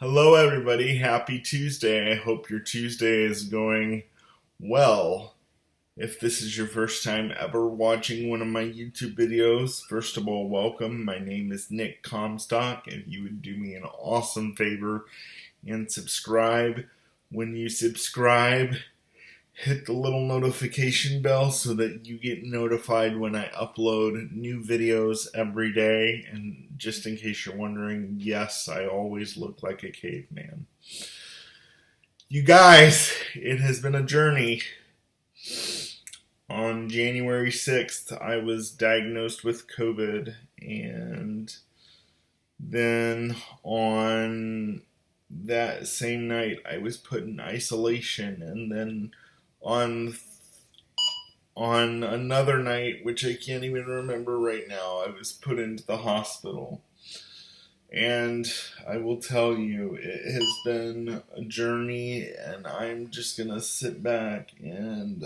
Hello, everybody. Happy Tuesday. I hope your Tuesday is going well. If this is your first time ever watching one of my YouTube videos, first of all, welcome. My name is Nick Comstock. If you would do me an awesome favor and subscribe. When you subscribe, hit the little notification bell so that you get notified when I upload new videos every day. And just in case you're wondering, yes, I always look like a caveman. You guys, it has been a journey. On January 6th, I was diagnosed with COVID, and then on that same night, I was put in isolation, and then on another night, which I can't even remember right now, I was put into the hospital. And I will tell you, it has been a journey, and I'm just gonna sit back and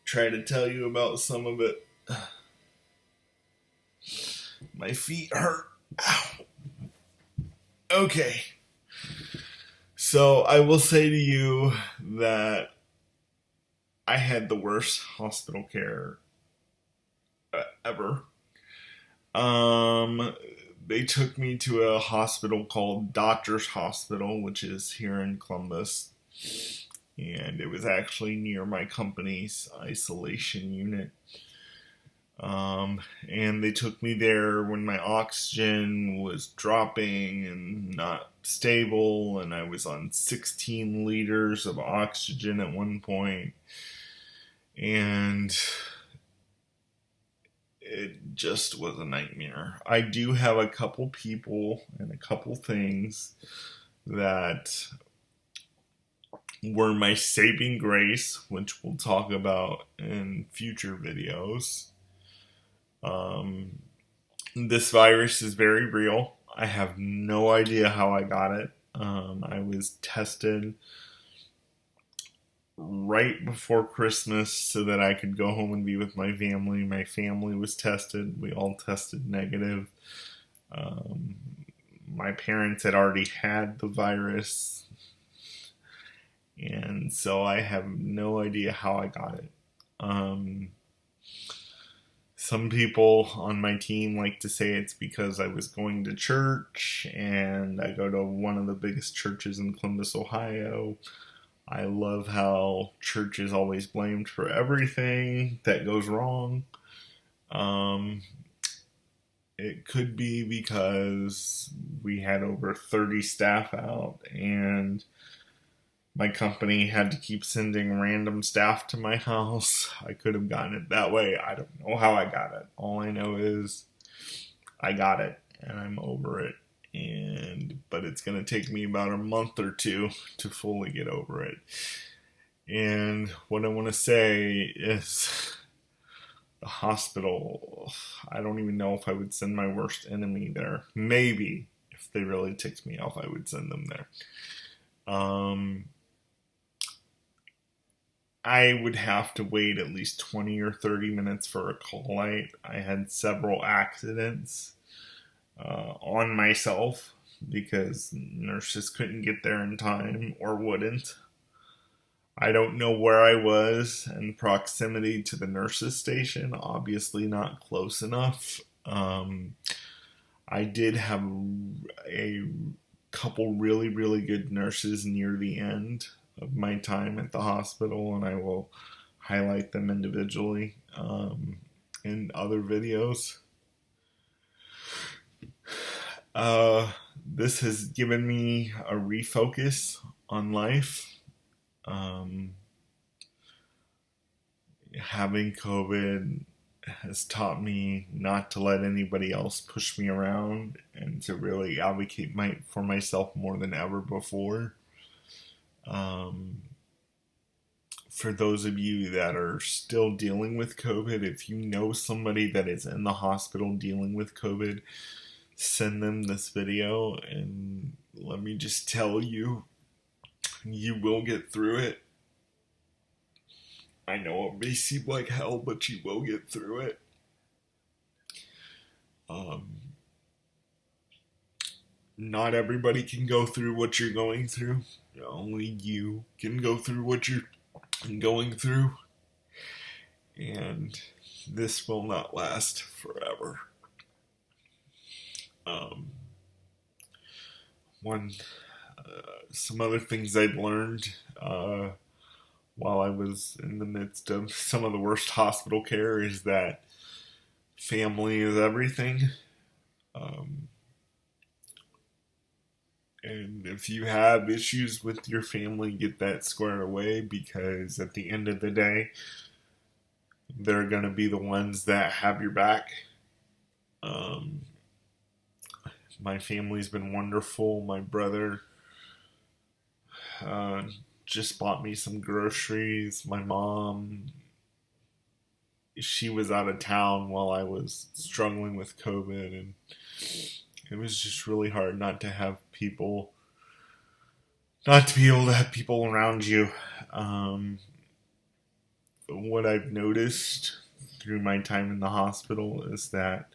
try to tell you about some of it. My feet hurt. Ow. Okay. So I will say to you that I had the worst hospital care ever. They took me to a hospital called Doctor's Hospital, which is here in Columbus. And it was actually near my company's isolation unit. And they took me there when my oxygen was dropping and not stable, and I was on 16 liters of oxygen at one point, and it just was a nightmare. I do have a couple people and a couple things that were my saving grace, which we'll talk about in future videos. This virus is very real. I have no idea how I got it. I was tested right before Christmas so that I could go home and be with my family. My family was tested. We all tested negative. My parents had already had the virus, and so I have no idea how I got it. Some people on my team like to say it's because I was going to church, and I go to one of the biggest churches in Columbus, Ohio. I love how church is always blamed for everything that goes wrong. It could be because we had over 30 staff out, and my company had to keep sending random staff to my house. I could have gotten it that way. I don't know how I got it. All I know is I got it, and I'm over it. But it's going to take me about a month or two to fully get over it. And what I want to say is the hospital. I don't even know if I would send my worst enemy there. Maybe if they really ticked me off, I would send them there. I would have to wait at least 20 or 30 minutes for a call light. I had several accidents on myself because nurses couldn't get there in time or wouldn't. I don't know where I was in proximity to the nurses' station. Obviously not close enough. I did have a couple really, really good nurses near the end of my time at the hospital, and I will highlight them individually in other videos. This has given me a refocus on life. Having COVID has taught me not to let anybody else push me around and to really advocate for myself more than ever before. For those of you that are still dealing with COVID, if you know somebody that is in the hospital dealing with COVID, send them this video, and let me just tell you, you will get through it. I know it may seem like hell, but you will get through it. Not everybody can go through what you're going through. Only you can go through what you're going through. And this will not last forever. Um, one, some other things I'd learned while I was in the midst of some of the worst hospital care is that family is everything. Um, and if you have issues with your family, get that squared away, because at the end of the day, they're going to be the ones that have your back. Um, my family's been wonderful. My brother uh, just bought me some groceries. My mom, she was out of town while I was struggling with COVID, and it was just really hard not to have people, not to be able to have people around you. What I've noticed through my time in the hospital is that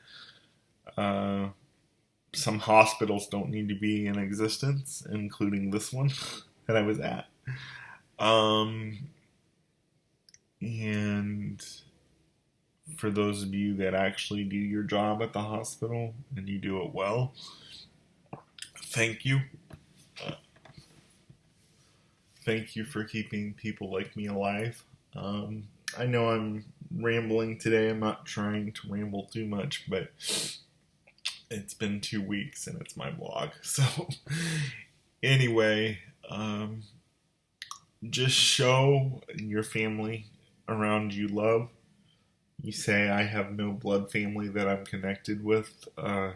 some hospitals don't need to be in existence, including this one that I was at. And for those of you that actually do your job at the hospital and you do it well, thank you. Thank you for keeping people like me alive. I know I'm rambling today. I'm not trying to ramble too much, but it's been 2 weeks and it's my vlog. So anyway, just show your family around you love. You say, I have no blood family that I'm connected with. I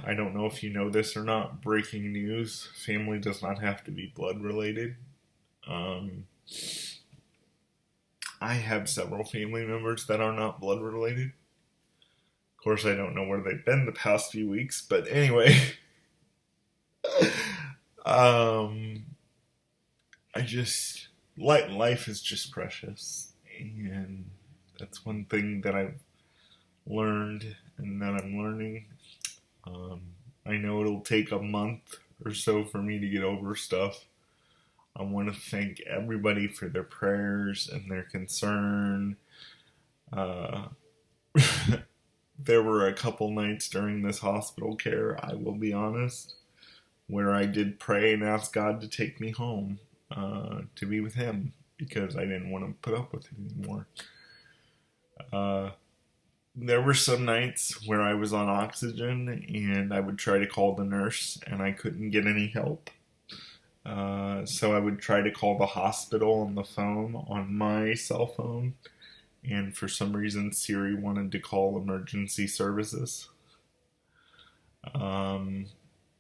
don't know if you know this or not. Breaking news. Family does not have to be blood related. I have several family members that are not blood related. Of course, I don't know where they've been the past few weeks, but anyway. Life is just precious. And that's one thing that I've learned and that I'm learning. I know it'll take a month or so for me to get over stuff. I want to thank everybody for their prayers and their concern. There were a couple nights during this hospital care, I will be honest, where I did pray and ask God to take me home to be with Him, because I didn't want to put up with it anymore. There were some nights where I was on oxygen and I would try to call the nurse and I couldn't get any help. So I would try to call the hospital on the phone on my cell phone, and for some reason Siri wanted to call emergency services.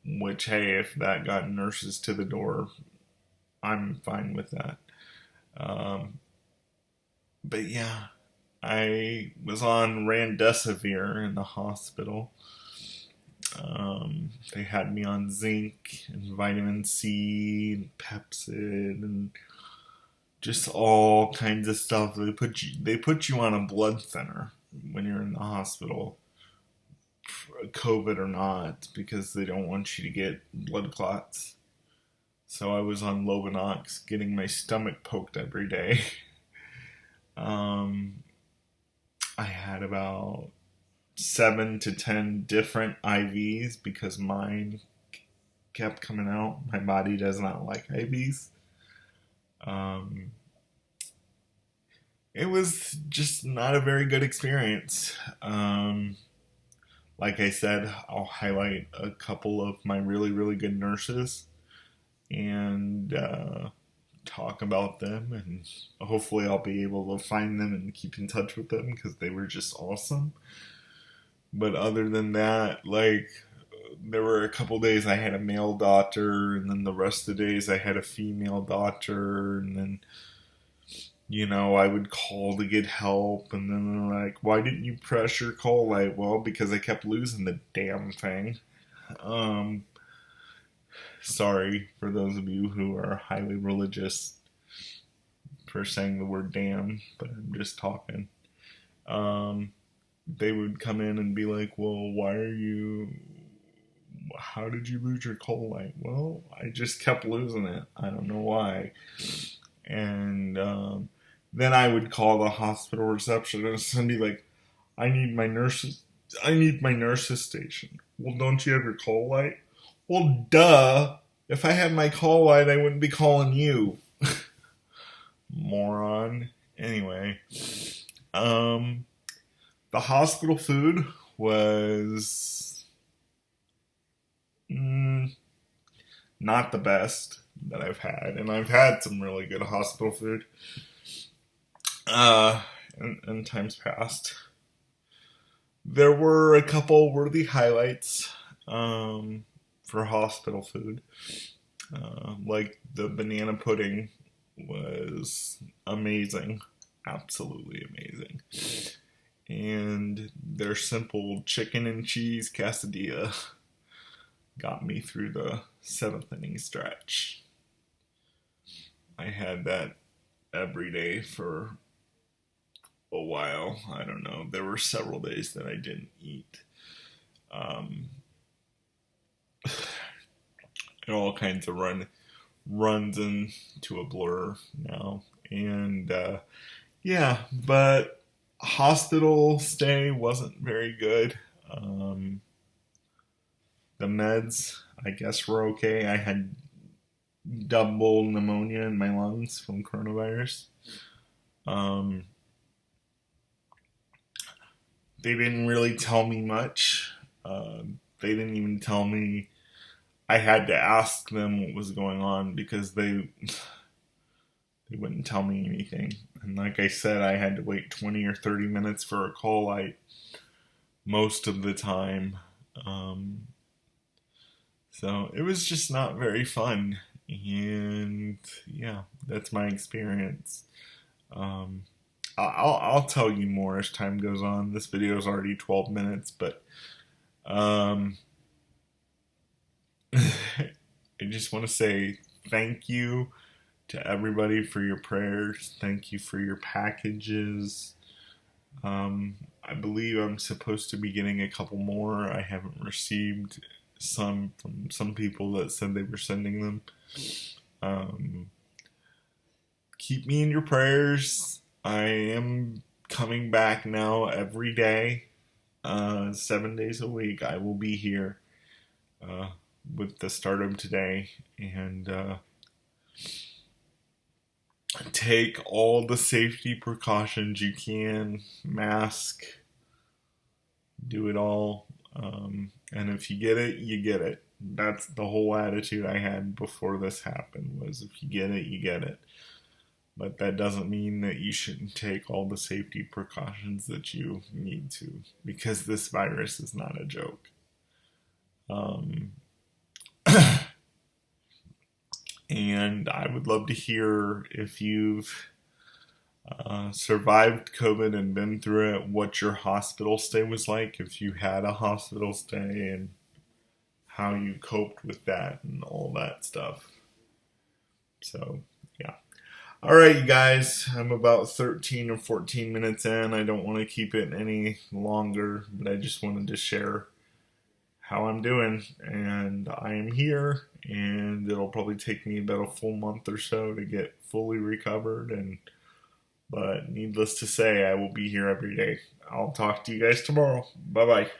Which, hey, if that got nurses to the door, I'm fine with that. But yeah, I was on Remdesivir in the hospital. They had me on zinc and vitamin C and Pepsid and just all kinds of stuff. They put you on a blood thinner when you're in the hospital, COVID or not, because they don't want you to get blood clots. So I was on Lovenox, getting my stomach poked every day. I had about 7 to 10 different IVs because mine kept coming out. My body does not like IVs. It was just not a very good experience. Like I said, I'll highlight a couple of my really, really good nurses and talk about them, and hopefully I'll be able to find them and keep in touch with them because they were just awesome. But other than that, like, there were a couple days I had a male doctor, and then the rest of the days I had a female doctor, and then, I would call to get help, and then they're like, why didn't you pressure call? Like, well, because I kept losing the damn thing. Sorry for those of you who are highly religious for saying the word damn, but I'm just talking. They would come in and be like, well, why are you how did you lose your coli? Well, I just kept losing it. I don't know why. And then I would call the hospital receptionist and be like, I need my nurse's station. Well, don't you have your call light? Well, duh. If I had my call light, I wouldn't be calling you. Moron. Anyway, the hospital food was not the best that I've had, and I've had some really good hospital food in times past. There were a couple worthy highlights for hospital food, like the banana pudding was amazing, absolutely amazing, and their simple chicken and cheese quesadilla got me through the seventh inning stretch. I had that every day for a while. I don't know. There were several days that I didn't eat. It all kinds of runs into a blur now. And yeah, but hospital stay wasn't very good. The meds, I guess, were okay. I had double pneumonia in my lungs from coronavirus. They didn't really tell me much. They didn't even tell me. I had to ask them what was going on because they wouldn't tell me anything. And like I said, I had to wait 20 or 30 minutes for a call light most of the time. So it was just not very fun. And yeah, that's my experience. I'll tell you more as time goes on. This video is already 12 minutes, but I just want to say thank you to everybody for your prayers. Thank you for your packages. I believe I'm supposed to be getting a couple more. I haven't received some from some people that said they were sending them. Keep me in your prayers. I am coming back now every day, 7 days a week. I will be here with the start of today, and take all the safety precautions you can. Mask, do it all. And if you get it, you get it. That's the whole attitude I had before this happened, was if you get it, you get it. But that doesn't mean that you shouldn't take all the safety precautions that you need to, because this virus is not a joke. And I would love to hear if you've survived COVID and been through it, what your hospital stay was like, if you had a hospital stay, and how you coped with that and all that stuff. So, yeah. All right, you guys, I'm about 13 or 14 minutes in. I don't want to keep it any longer, but I just wanted to share how I'm doing. And I am here, and it'll probably take me about a full month or so to get fully recovered. But needless to say, I will be here every day. I'll talk to you guys tomorrow. Bye-bye.